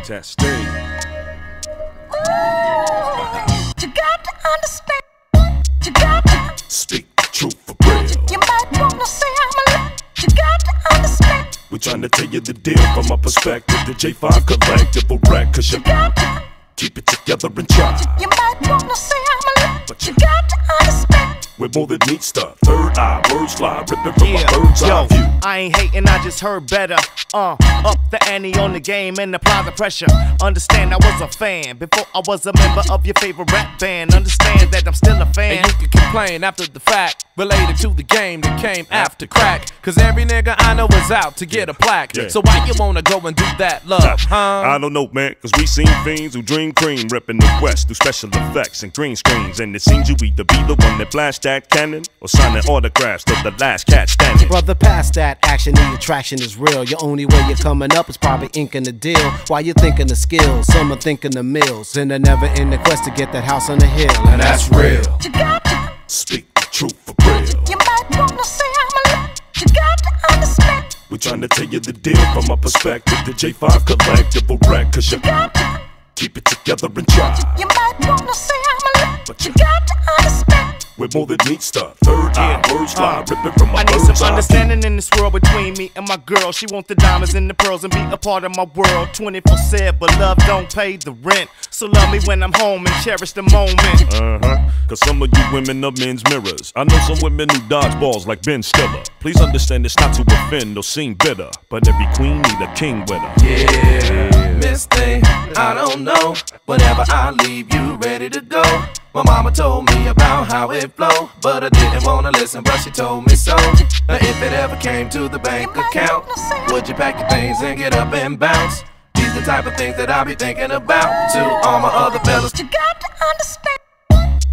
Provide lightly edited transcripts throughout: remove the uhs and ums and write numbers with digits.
Testing. You got to understand. You got to speak the truth for real. You might wanna say I'm a lie. You got to understand. We're trying to tell you the deal from our perspective. The J5 collective will wreck, cause you got to keep it together and try. You might wanna say I'm a lie, but you got to understand. We're more than neat stuff. Third eye, words fly, ripping from my bird's eye view. I ain't hating, I just heard better. Up the ante on the game and apply the pressure. Understand I was a fan before I was a member of your favorite rap band. Understand that I'm still a fan. And you can complain after the fact, related to the game that came after crack. Cause every nigga I know is out to get a plaque. So why you wanna go and do that, love, huh? I don't know, man, cause we seen fiends who dream cream, reppin' the West through special effects and green screens. And it seems you either be the one that blast that cannon or signing autographs to the last cat standing. Brother, past that action, the attraction is real. Your only way you're coming up is probably inking the deal. While you're thinking the skills, some are thinking the mills. And they're never in the quest to get that house on the hill. And that's real. You got to speak the truth for real. You might wanna say I'm a lie. You got to understand. We're trying to tell you the deal from our perspective. The J5 collective will wreck, cause you got to keep it together and try. You might wanna say I'm a lie, but you got to understand. We're more than neat stuff. Third eye, words fly, ripping from my I need bird's some eye understanding in this world between me and my girl. She want the diamonds and the pearls and be a part of my world 24/7, but love don't pay the rent. So love me when I'm home and cherish the moment. Cause some of you women are men's mirrors. I know some women who dodge balls like Ben Stiller. Please understand it's not to offend or seem bitter, but every queen need a king with her. Yeah, Miss Thing, I don't know. Whenever I leave, you ready to go. My mama told me about how it flow, but I didn't wanna listen, but she told me so. Now if it ever came to the bank account, would you pack your things and get up and bounce? These the type of things that I be thinking about. To all my other fellas, you got to understand.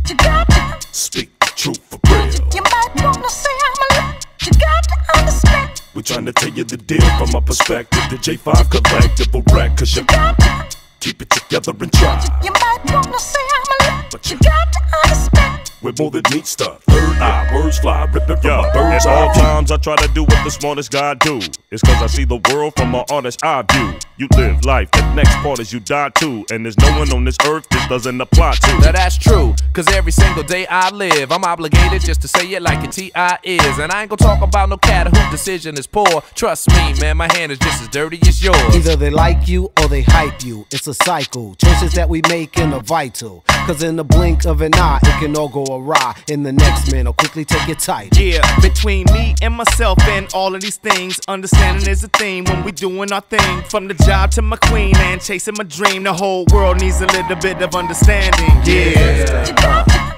You got to speak the truth for real. You might wanna say I'm a lie. You got to understand. We're trying to tell you the deal from our perspective. The J5 collective will wreck, cause you got to keep it together and try. You might wanna say I'm a lie, but you got to understand. We're more than neat stuff. Third eye, words fly, ripping from my bird's eye. At all times I try to do what the smartest guy do. It's cause I see the world from an artist's eye view. You live life, the next part is you die too. And there's no one on this earth this doesn't apply to. Now that's true, cause every single day I live, I'm obligated just to say it like a T.I. is. And I ain't gonna talk about no cat whose decision is poor. Trust me, man, my hand is just as dirty as yours. Either they like you or they hype you. It's a cycle. Choices that we make in are vital. Cause in the blink of an eye, it can all go awry. In the next minute, I'll quickly take your title. Yeah, between me and myself and all of these things, understanding is a theme when we doing our thing. From the job to my queen and chasing my dream, the whole world needs a little bit of understanding. Yeah.